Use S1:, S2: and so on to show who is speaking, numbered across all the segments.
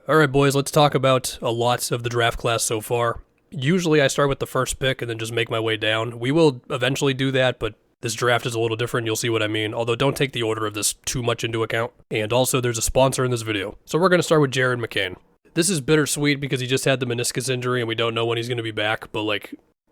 S1: Alright boys, let's talk about a lot of the draft class so far. Usually I start with the first pick and then just make my way down. We will eventually do that, but this draft is a little different, you'll see what I mean. Although don't take the order of this too much into account. And also there's a sponsor in this video. So we're going to start with Jared McCain. This is bittersweet because he just had the meniscus injury and we don't know when he's going to be back, but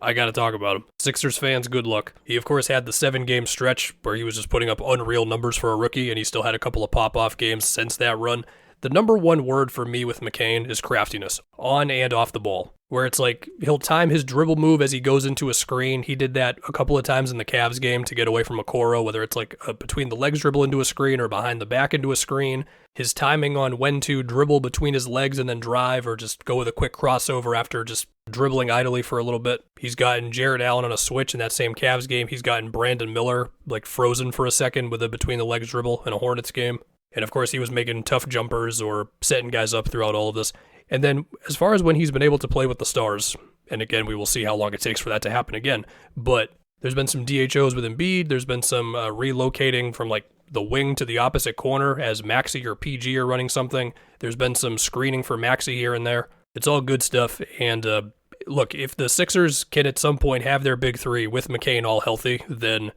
S1: I gotta talk about him. Sixers fans, good luck. He of course had the 7-game stretch where he was just putting up unreal numbers for a rookie, and he still had a couple of pop-off games since that run. The number one word for me with McCain is craftiness, on and off the ball, where it's like he'll time his dribble move as he goes into a screen. He did that a couple of times in the Cavs game to get away from Okoro, whether it's like a between the legs dribble into a screen or behind the back into a screen. His timing on when to dribble between his legs and then drive, or just go with a quick crossover after just dribbling idly for a little bit. He's gotten Jared Allen on a switch in that same Cavs game. He's gotten Brandon Miller frozen for a second with a between the legs dribble in a Hornets game. And of course, he was making tough jumpers or setting guys up throughout all of this. And then as far as when he's been able to play with the stars, and again, we will see how long it takes for that to happen again, but there's been some DHOs with Embiid. There's been some relocating from the wing to the opposite corner as Maxey or PG are running something. There's been some screening for Maxey here and there. It's all good stuff. And look, if the Sixers can at some point have their big three with McCain all healthy, then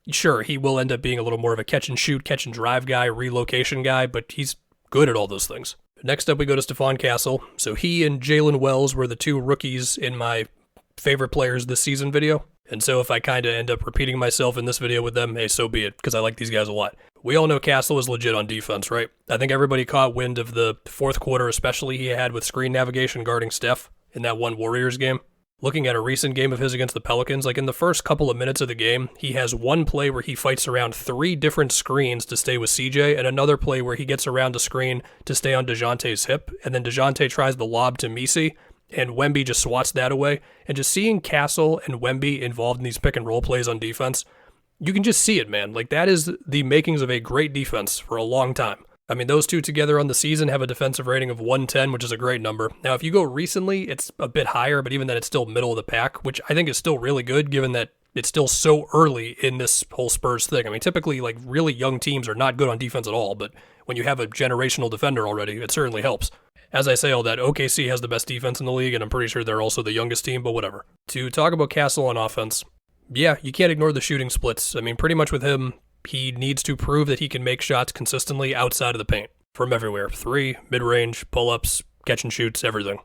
S1: sure, he will end up being a little more of a catch and shoot, catch and drive guy, relocation guy, but he's good at all those things. Next up, we go to Stefon Castle. So he and Jaylen Wells were the two rookies in my favorite players this season video. And so if I kind of end up repeating myself in this video with them, hey, so be it, because I like these guys a lot. We all know Castle is legit on defense, right? I think everybody caught wind of the fourth quarter, especially he had with screen navigation guarding Steph in that one Warriors game. Looking at a recent game of his against the Pelicans, in the first couple of minutes of the game, he has one play where he fights around 3 different screens to stay with CJ, and another play where he gets around a screen to stay on DeJounte's hip, and then DeJounte tries the lob to Missi, and Wemby just swats that away. And just seeing Castle and Wemby involved in these pick and roll plays on defense, you can just see it, man. That is the makings of a great defense for a long time. Those two together on the season have a defensive rating of 110, which is a great number. Now, if you go recently, it's a bit higher, but even then it's still middle of the pack, which I think is still really good given that it's still so early in this whole Spurs thing. Typically, really young teams are not good on defense at all, but when you have a generational defender already, it certainly helps. As I say all that, OKC has the best defense in the league, and I'm pretty sure they're also the youngest team, but whatever. To talk about Castle on offense, yeah, you can't ignore the shooting splits. Pretty much with him, he needs to prove that he can make shots consistently outside of the paint, from everywhere. 3, mid-range, pull-ups, catch and shoots, everything.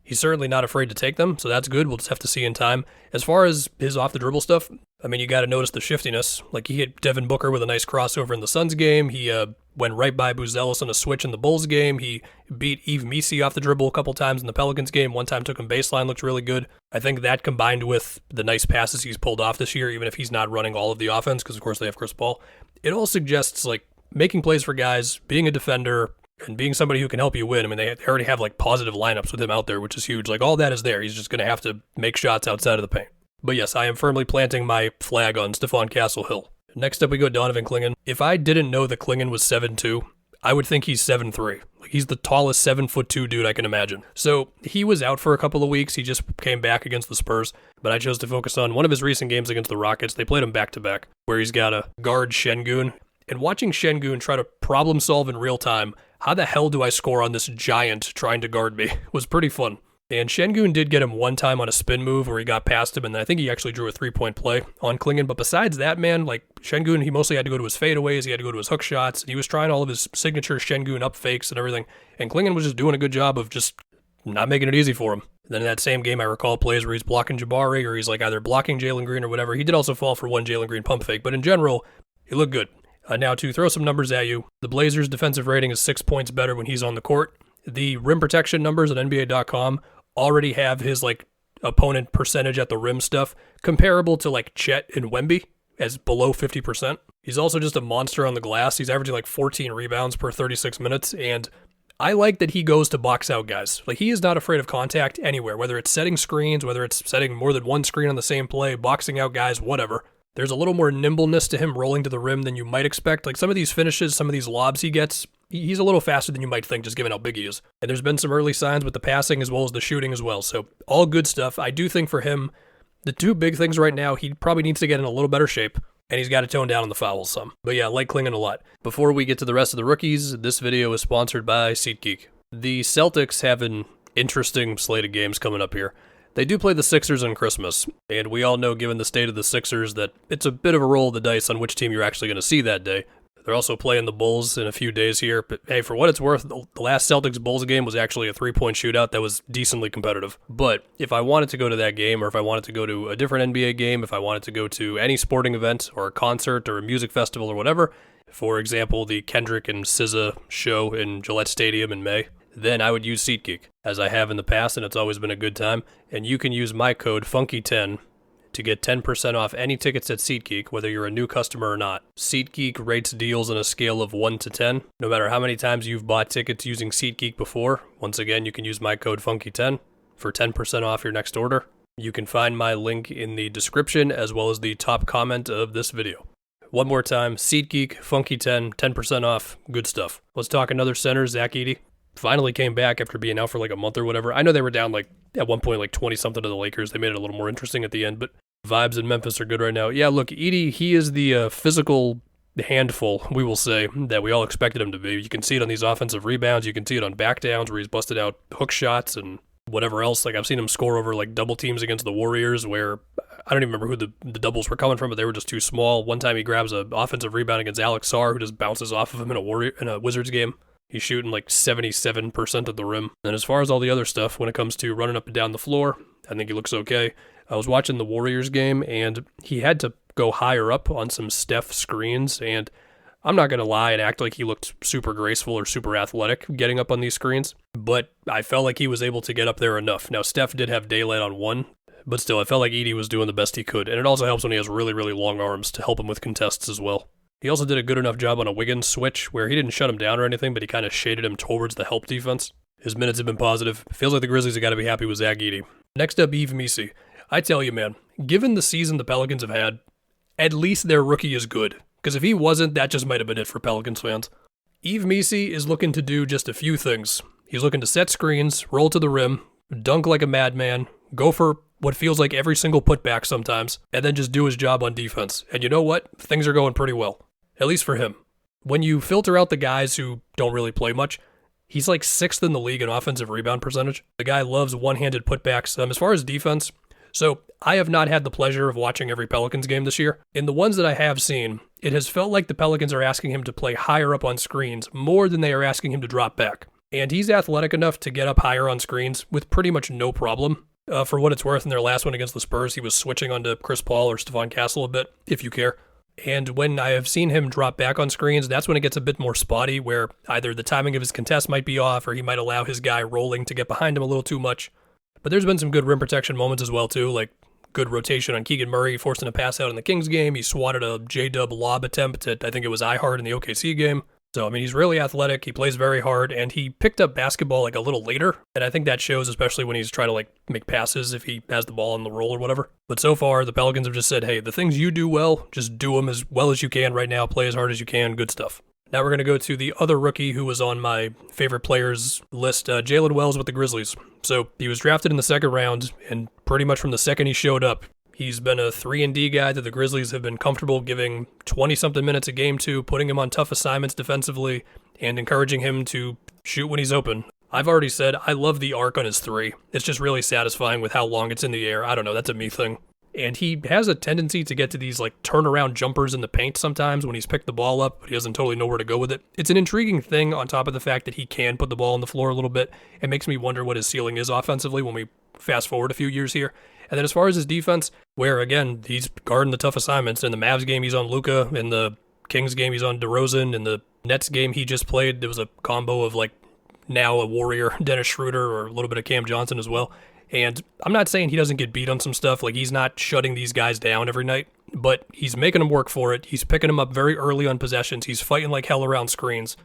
S1: He's certainly not afraid to take them, so that's good. We'll just have to see in time. As far as his off-the-dribble stuff, you got to notice the shiftiness. He hit Devin Booker with a nice crossover in the Suns game. He went right by Buzelis on a switch in the Bulls game. He beat Yves Missi off the dribble a couple times in the Pelicans game. One time took him baseline, looked really good. I think that combined with the nice passes he's pulled off this year, even if he's not running all of the offense, because of course they have Chris Paul, it all suggests making plays for guys, being a defender, and being somebody who can help you win. They already have positive lineups with him out there, which is huge. All that is there. He's just going to have to make shots outside of the paint. But yes, I am firmly planting my flag on Stefon Castle Hill. Next up, we go Donovan Clingan. If I didn't know that Clingan was 7'2", I would think he's 7'3". He's the tallest 7'2" dude I can imagine. So he was out for a couple of weeks. He just came back against the Spurs, but I chose to focus on one of his recent games against the Rockets. They played him back-to-back, where he's got to guard Şengün. And watching Şengün try to problem solve in real time, how the hell do I score on this giant trying to guard me, was pretty fun. And Şengün did get him one time on a spin move where he got past him, and I think he actually drew a 3-point play on Clingan. But besides that, man, Şengün, he mostly had to go to his fadeaways, he had to go to his hook shots, and he was trying all of his signature Şengün up fakes and everything. And Clingan was just doing a good job of just not making it easy for him. And then in that same game, I recall plays where he's blocking Jabari, or he's either blocking Jalen Green or whatever. He did also fall for one Jalen Green pump fake, but in general, he looked good. Now, to throw some numbers at you, the Blazers' defensive rating is 6 points better when he's on the court. The rim protection numbers at NBA.com already have his opponent percentage at the rim stuff comparable to Chet and Wemby as below 50%. He's also just a monster on the glass. He's averaging 14 rebounds per 36 minutes, and I like that he goes to box out guys. He is not afraid of contact anywhere, whether it's setting screens, whether it's setting more than one screen on the same play, boxing out guys, whatever. There's a little more nimbleness to him rolling to the rim than you might expect. Some of these finishes, some of these lobs he gets, he's a little faster than you might think, just given how big he is. And there's been some early signs with the passing as well as the shooting as well. So all good stuff. I do think for him, the two big things right now, he probably needs to get in a little better shape, and he's got to tone down on the fouls some. But yeah, I like Clingan a lot. Before we get to the rest of the rookies, this video is sponsored by SeatGeek. The Celtics have an interesting slate of games coming up here. They do play the Sixers on Christmas, and we all know, given the state of the Sixers, that it's a bit of a roll of the dice on which team you're actually going to see that day. They're also playing the Bulls in a few days here, but hey, for what it's worth, the last Celtics-Bulls game was actually a 3-point shootout that was decently competitive. But if I wanted to go to that game, or if I wanted to go to a different NBA game, if I wanted to go to any sporting event, or a concert, or a music festival, or whatever, for example, the Kendrick and SZA show in Gillette Stadium in May, then I would use SeatGeek, as I have in the past, and it's always been a good time. And you can use my code FUNKY10 to get 10% off any tickets at SeatGeek, whether you're a new customer or not. SeatGeek rates deals on a scale of 1 to 10. No matter how many times you've bought tickets using SeatGeek before, once again, you can use my code FUNKY10 for 10% off your next order. You can find my link in the description as well as the top comment of this video. One more time, SeatGeek, FUNKY10, 10% off, good stuff. Let's talk another center, Zach Edey. Finally came back after being out for like a month or whatever. I know they were down like at one point like 20-something to the Lakers. They made it a little more interesting at the end, but vibes in Memphis are good right now. Yeah, look, Edey, he is the physical handful, we will say, that we all expected him to be. You can see it on these offensive rebounds. You can see it on backdowns where he's busted out hook shots and whatever else. Like I've seen him score over like double teams against the Warriors where I don't even remember who the doubles were coming from, but they were just too small. One time he grabs an offensive rebound against Alex Sarr, who just bounces off of him in a Wizards game. He's shooting like 77% at the rim. And as far as all the other stuff, when it comes to running up and down the floor, I think he looks okay. I was watching the Warriors game, and he had to go higher up on some Steph screens, and I'm not going to lie and act like he looked super graceful or super athletic getting up on these screens, but I felt like he was able to get up there enough. Now, Steph did have daylight on one, but still, I felt like Edey was doing the best he could, and it also helps when he has really, really long arms to help him with contests as well. He also did a good enough job on a Wiggins switch where he didn't shut him down or anything, but he kind of shaded him towards the help defense. His minutes have been positive. Feels like the Grizzlies have got to be happy with Zach Edey. Next up, Yves Missi. I tell you, man, given the season the Pelicans have had, at least their rookie is good. Because if he wasn't, that just might have been it for Pelicans fans. Yves Missi is looking to do just a few things. He's looking to set screens, roll to the rim, dunk like a madman, go for what feels like every single putback sometimes, and then just do his job on defense. And you know what? Things are going pretty well. At least for him. When you filter out the guys who don't really play much, he's like 6th in the league in offensive rebound percentage. The guy loves one-handed putbacks. As far as defense, so I have not had the pleasure of watching every Pelicans game this year. In the ones that I have seen, it has felt like the Pelicans are asking him to play higher up on screens more than they are asking him to drop back. And he's athletic enough to get up higher on screens with pretty much no problem. For what it's worth, in their last one against the Spurs, he was switching onto Chris Paul or Stefon Castle a bit, if you care. And when I have seen him drop back on screens, that's when it gets a bit more spotty, where either the timing of his contest might be off, or he might allow his guy rolling to get behind him a little too much. But there's been some good rim protection moments as well, too, like good rotation on Keegan Murray, forcing a pass out in the Kings game. He swatted a J-Dub lob attempt at, I think it was iHeart in the OKC game. So, I mean, he's really athletic, he plays very hard, and he picked up basketball like a little later, and I think that shows, especially when he's trying to like make passes if he has the ball on the roll or whatever. But so far, the Pelicans have just said, hey, the things you do well, just do them as well as you can right now, play as hard as you can, good stuff. Now we're going to go to the other rookie who was on my favorite players list, Jaylen Wells with the Grizzlies. So, he was drafted in the second round, and pretty much from the second he showed up, he's been a 3-and-D guy that the Grizzlies have been comfortable giving 20-something minutes a game to, putting him on tough assignments defensively, and encouraging him to shoot when he's open. I've already said I love the arc on his three. It's just really satisfying with how long it's in the air. I don't know, that's a me thing. And he has a tendency to get to these like turnaround jumpers in the paint sometimes when he's picked the ball up, but he doesn't totally know where to go with it. It's an intriguing thing on top of the fact that he can put the ball on the floor a little bit. It makes me wonder what his ceiling is offensively when we fast forward a few years here. And then as far as his defense, where again, he's guarding the tough assignments. In the Mavs game, he's on Luka. In the Kings game, he's on DeRozan. In the Nets game he just played, there was a combo of like now a Warrior, Dennis Schroeder, or a little bit of Cam Johnson as well. And I'm not saying he doesn't get beat on some stuff. Like he's not shutting these guys down every night, but he's making them work for it. He's picking them up very early on possessions. He's fighting like hell around screens.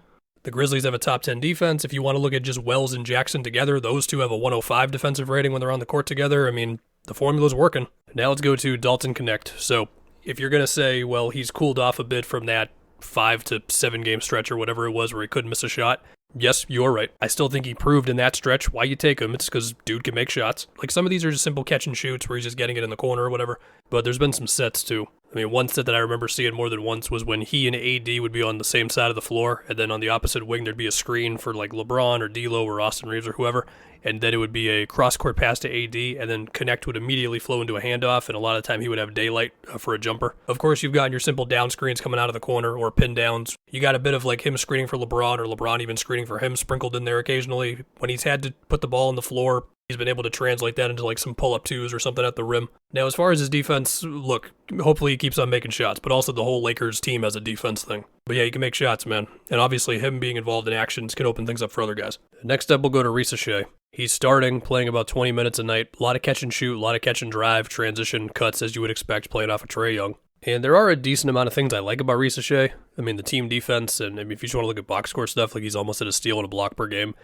S1: The Grizzlies have a top 10 defense. If you want to look at just Wells and Jackson together, those two have a 105 defensive rating when they're on the court together. I mean, the formula's working. Now let's go to Dalton Knecht. So if you're going to say, well, he's cooled off a bit from that 5 to 7 game stretch or whatever it was where he couldn't miss a shot, yes, you're right. I still think he proved in that stretch why you take him. It's because dude can make shots. Like some of these are just simple catch and shoots where he's just getting it in the corner or whatever. But there's been some sets too. I mean, one set that I remember seeing more than once was when he and AD would be on the same side of the floor, and then on the opposite wing there'd be a screen for like LeBron or D'Lo or Austin Reeves or whoever, and then it would be a cross-court pass to AD, and then Knecht would immediately flow into a handoff, and a lot of the time he would have daylight for a jumper. Of course, you've got your simple down screens coming out of the corner or pin downs. You got a bit of like him screening for LeBron or LeBron even screening for him sprinkled in there occasionally. When he's had to put the ball on the floor, he's been able to translate that into like some pull-up twos or something at the rim. Now, as far as his defense, look, hopefully he keeps on making shots, but also the whole Lakers team has a defense thing. But yeah, he can make shots, man. And obviously him being involved in actions can open things up for other guys. Next up, we'll go to Risacher. He's starting, playing about 20 minutes a night. A lot of catch and shoot, a lot of catch and drive, transition, cuts, as you would expect, playing off of Trae Young. And there are a decent amount of things I like about Risacher. I mean, the team defense, and I mean, if you just want to look at box score stuff, like he's almost at a steal and a block per game.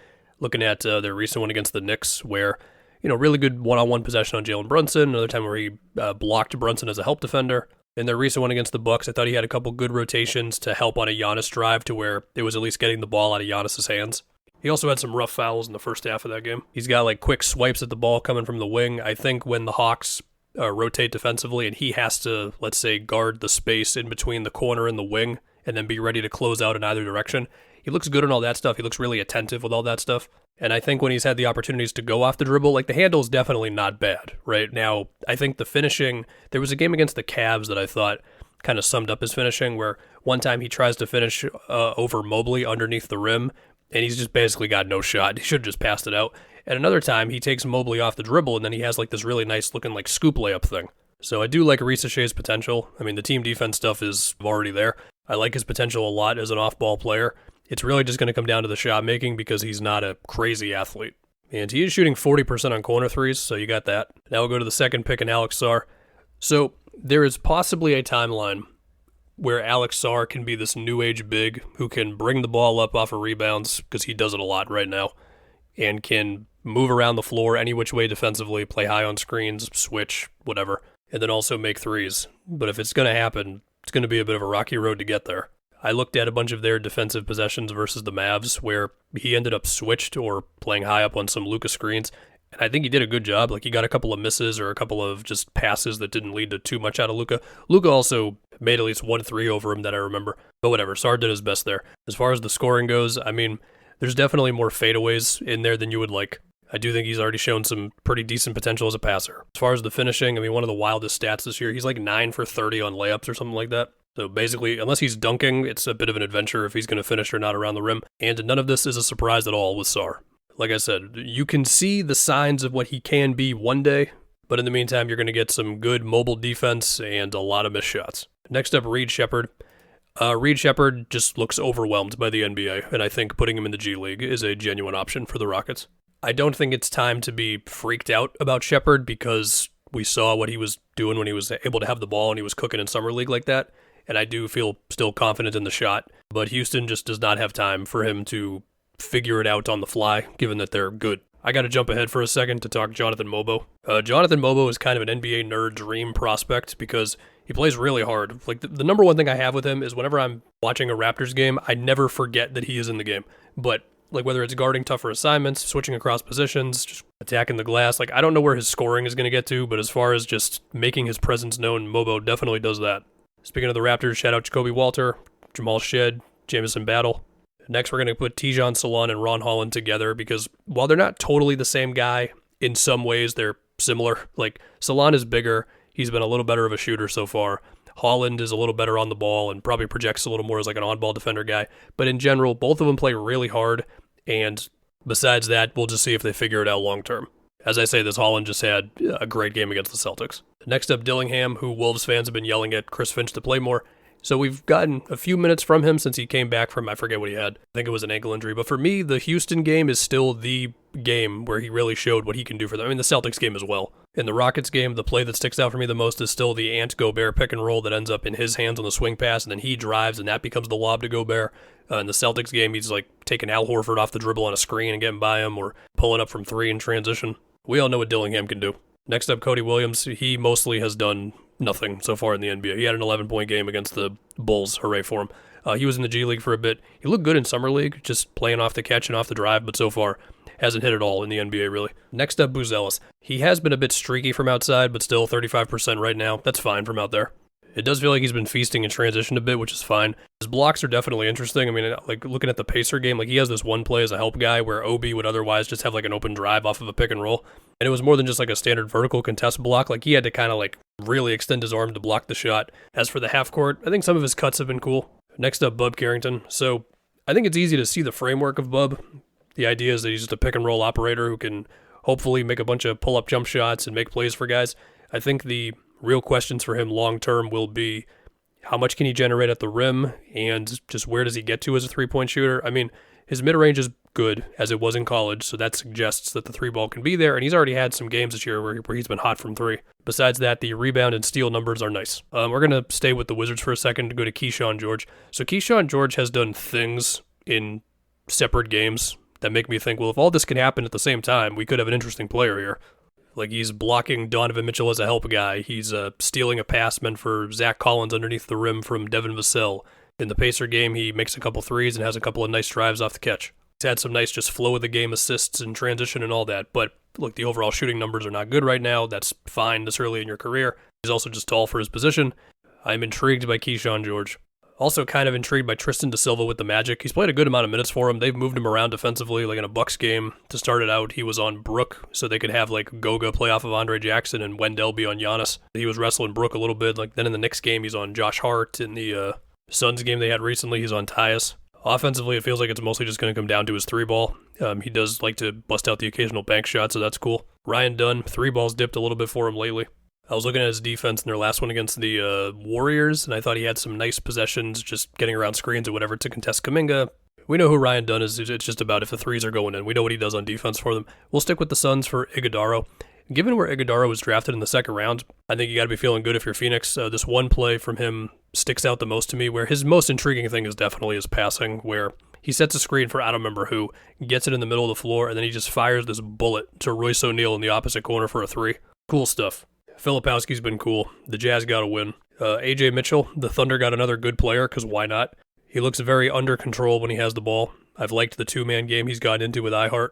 S1: Looking at their recent one against the Knicks, where, you know, really good one-on-one possession on Jalen Brunson. Another time where he blocked Brunson as a help defender. In their recent one against the Bucks, I thought he had a couple good rotations to help on a Giannis drive to where it was at least getting the ball out of Giannis's hands. He also had some rough fouls in the first half of that game. He's got like quick swipes at the ball coming from the wing. I think when the Hawks rotate defensively and he has to, let's say, guard the space in between the corner and the wing and then be ready to close out in either direction, he looks good on all that stuff. He looks really attentive with all that stuff. And I think when he's had the opportunities to go off the dribble, like the handle is definitely not bad, right? Now, I think the finishing, there was a game against the Cavs that I thought kind of summed up his finishing, where one time he tries to finish over Mobley underneath the rim, and he's just basically got no shot. He should have just passed it out. And another time, he takes Mobley off the dribble, and then he has like this really nice looking like scoop layup thing. So I do like Risacher's potential. I mean, the team defense stuff is already there. I like his potential a lot as an off-ball player. It's really just going to come down to the shot making because he's not a crazy athlete. And he is shooting 40% on corner threes, so you got that. Now we'll go to the second pick in Alex Sarr. So there is possibly a timeline where Alex Sarr can be this new age big who can bring the ball up off of rebounds, because he does it a lot right now, and can move around the floor any which way defensively, play high on screens, switch, whatever, and then also make threes. But if it's going to happen, it's going to be a bit of a rocky road to get there. I looked at a bunch of their defensive possessions versus the Mavs where he ended up switched or playing high up on some Luka screens, and I think he did a good job. Like, he got a couple of misses or a couple of just passes that didn't lead to too much out of Luka. Luka also made at least 1 3 over him that I remember. But whatever, Sarr did his best there. As far as the scoring goes, I mean, there's definitely more fadeaways in there than you would like. I do think he's already shown some pretty decent potential as a passer. As far as the finishing, I mean, one of the wildest stats this year, he's like 9 for 30 on layups or something like that. So basically, unless he's dunking, it's a bit of an adventure if he's going to finish or not around the rim. And none of this is a surprise at all with Sarr. Like I said, you can see the signs of what he can be one day, but in the meantime, you're going to get some good mobile defense and a lot of missed shots. Next up, Reed Sheppard. Reed Sheppard just looks overwhelmed by the NBA, and I think putting him in the G League is a genuine option for the Rockets. I don't think it's time to be freaked out about Sheppard because we saw what he was doing when he was able to have the ball and he was cooking in Summer League like that. And I do feel still confident in the shot, but Houston just does not have time for him to figure it out on the fly, given that they're good. I got to jump ahead for a second to talk Jonathan Mogbo. Jonathan Mogbo is kind of an NBA nerd dream prospect because he plays really hard. Like the number one thing I have with him is whenever I'm watching a Raptors game, I never forget that he is in the game. But like whether it's guarding tougher assignments, switching across positions, just attacking the glass, like I don't know where his scoring is going to get to, but as far as just making his presence known, Mogbo definitely does that. Speaking of the Raptors, shout out Jacoby Walter, Jamal Shed, Jamison Battle. Next, we're going to put Tijon Salon and Ron Holland together because while they're not totally the same guy, in some ways they're similar. Like, Salon is bigger. He's been a little better of a shooter so far. Holland is a little better on the ball and probably projects a little more as like an on-ball defender guy. But in general, both of them play really hard. And besides that, we'll just see if they figure it out long-term. As I say, this Holland just had a great game against the Celtics. Next up, Dillingham, who Wolves fans have been yelling at Chris Finch to play more. So we've gotten a few minutes from him since he came back from, I forget what he had. I think it was an ankle injury. But for me, the Houston game is still the game where he really showed what he can do for them. I mean, the Celtics game as well. In the Rockets game, the play that sticks out for me the most is still the Ant Gobert pick and roll that ends up in his hands on the swing pass, and then he drives, and that becomes the lob to Gobert. In the Celtics game, he's like taking Al Horford off the dribble on a screen and getting by him, or pulling up from 3 in transition. We all know what Dillingham can do. Next up, Cody Williams. He mostly has done nothing so far in the NBA. He had an 11-point game against the Bulls. Hooray for him. He was in the G League for a bit. He looked good in Summer League, just playing off the catch and off the drive, but so far hasn't hit it all in the NBA, really. Next up, Buzelis. He has been a bit streaky from outside, but still 35% right now. That's fine from out there. It does feel like he's been feasting in transition a bit, which is fine. His blocks are definitely interesting. I mean, like looking at the Pacer game, like he has this one play as a help guy where Obi would otherwise just have like an open drive off of a pick and roll. And it was more than just like a standard vertical contest block. Like he had to kind of like really extend his arm to block the shot. As for the half court, I think some of his cuts have been cool. Next up, Bub Carrington. So I think it's easy to see the framework of Bub. The idea is that he's just a pick and roll operator who can hopefully make a bunch of pull up jump shots and make plays for guys. I think the real questions for him long term will be how much can he generate at the rim and just where does he get to as a 3-point shooter? I mean, his mid-range is good as it was in college, so that suggests that the 3-ball can be there, and he's already had some games this year where he's been hot from 3. Besides that, the rebound and steal numbers are nice. We're going to stay with the Wizards for a second to go to Keyshawn George. So Keyshawn George has done things in separate games that make me think, well, if all this can happen at the same time, we could have an interesting player here. Like, he's blocking Donovan Mitchell as a help guy. He's stealing a pass meant for Zach Collins underneath the rim from Devin Vassell. In the Pacer game, he makes a couple threes and has a couple of nice drives off the catch. He's had some nice just flow of the game assists and transition and all that. But, look, the overall shooting numbers are not good right now. That's fine this early in your career. He's also just tall for his position. I'm intrigued by Keyshawn George. Also kind of intrigued by Tristan da Silva with the Magic. He's played a good amount of minutes for him. They've moved him around defensively. Like in a Bucks game, to start it out, he was on Brook, so they could have like Goga play off of Andre Jackson and Wendell be on Giannis. He was wrestling Brook a little bit. Like then in the Knicks game, he's on Josh Hart. In the Suns game they had recently, he's on Tyus. Offensively, it feels like it's mostly just going to come down to his 3-ball. He does like to bust out the occasional bank shot, so that's cool. Ryan Dunn, 3-balls dipped a little bit for him lately. I was looking at his defense in their last one against the Warriors, and I thought he had some nice possessions, just getting around screens or whatever to contest Kuminga. We know who Ryan Dunn is. It's just about if the threes are going in. We know what he does on defense for them. We'll stick with the Suns for Iguodaro. Given where Iguodaro was drafted in the second round, I think you got to be feeling good if you're Phoenix. This one play from him sticks out the most to me, where his most intriguing thing is definitely his passing, where he sets a screen for I don't remember who, gets it in the middle of the floor, and then he just fires this bullet to Royce O'Neal in the opposite corner for a 3. Cool stuff. Filipowski's been cool. The Jazz got a win. AJ Mitchell, the Thunder got another good player, because why not? He looks very under control when he has the ball. I've liked the 2-man game he's gotten into with iHeart.